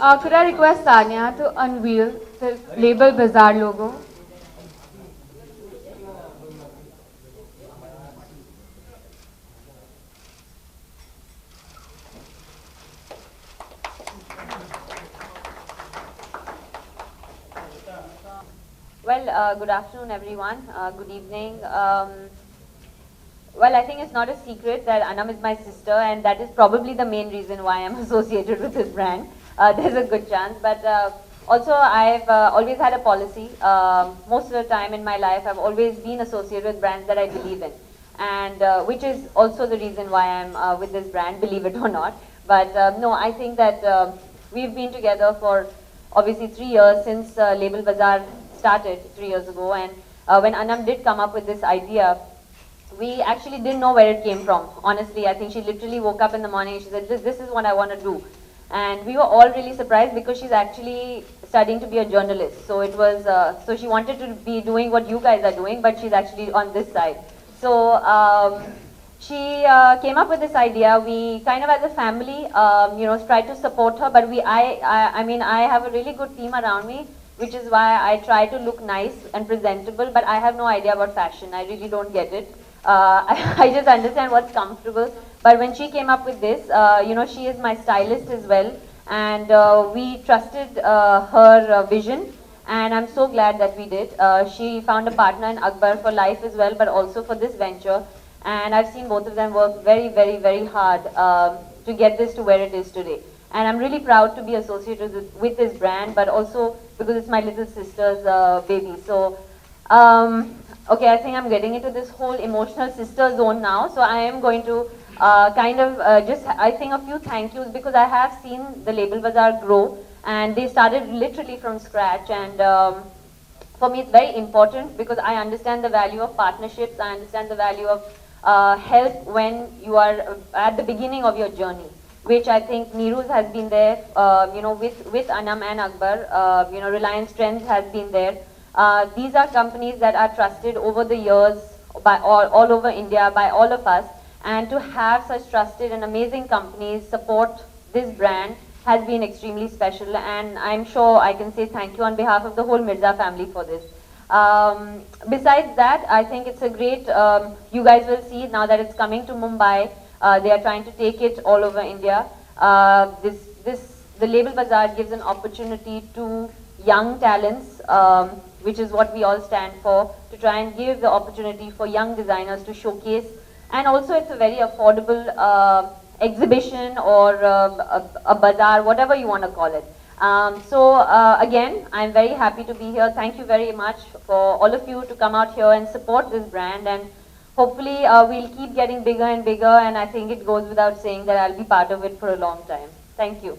Could I request Tanya to unveil the Label Bazaar logo? Well, good afternoon, everyone. Good evening. Well, I think it's not a secret that Anam is my sister, and that is probably the main reason why I'm associated with this brand. There's a good chance, but also I've always had a policy. Most of the time in my life, I've always been associated with brands that I believe in, and which is also the reason why I'm with this brand, believe it or not. But no, I think that we've been together for obviously 3 years since Label Bazaar started 3 years ago, and when Anam did come up with this idea, we actually didn't know where it came from. Honestly, I think she literally woke up in the morning and she said, this is what I want to do. And we were all really surprised because she's actually studying to be a journalist. So it was, so she wanted to be doing what you guys are doing, but she's actually on this side. So she came up with this idea. We kind of as a family, tried to support her, but I mean, I have a really good team around me, which is why I try to look nice and presentable, but I have no idea about fashion. I really don't get it. I just understand what's comfortable. But when she came up with this, she is my stylist as well, and we trusted her vision, and I'm so glad that we did. She found a partner in Akbar for life as well, but also for this venture, and I've seen both of them work very, very, very hard to get this to where it is today. And I'm really proud to be associated with this brand, but also because it's my little sister's baby. So. Okay, I think I'm getting into this whole emotional sister zone now. So I am going to I think a few thank yous because I have seen the Label Bazaar grow and they started literally from scratch. And for me, it's very important because I understand the value of partnerships. I understand the value of help when you are at the beginning of your journey, which I think Neeru's has been there, with Anam and Akbar. Reliance Trends has been there. These are companies that are trusted over the years by all over India, by all of us. And to have such trusted and amazing companies support this brand has been extremely special. And I'm sure I can say thank you on behalf of the whole Mirza family for this. Besides that, I think it's a great, you guys will see now that it's coming to Mumbai. They are trying to take it all over India. The Label Bazaar gives an opportunity to young talents, which is what we all stand for, to try and give the opportunity for young designers to showcase. And also it's a very affordable exhibition or a bazaar, whatever you want to call it. Again, I'm very happy to be here. Thank you very much for all of you to come out here and support this brand. And hopefully we'll keep getting bigger and bigger. And I think it goes without saying that I'll be part of it for a long time. Thank you.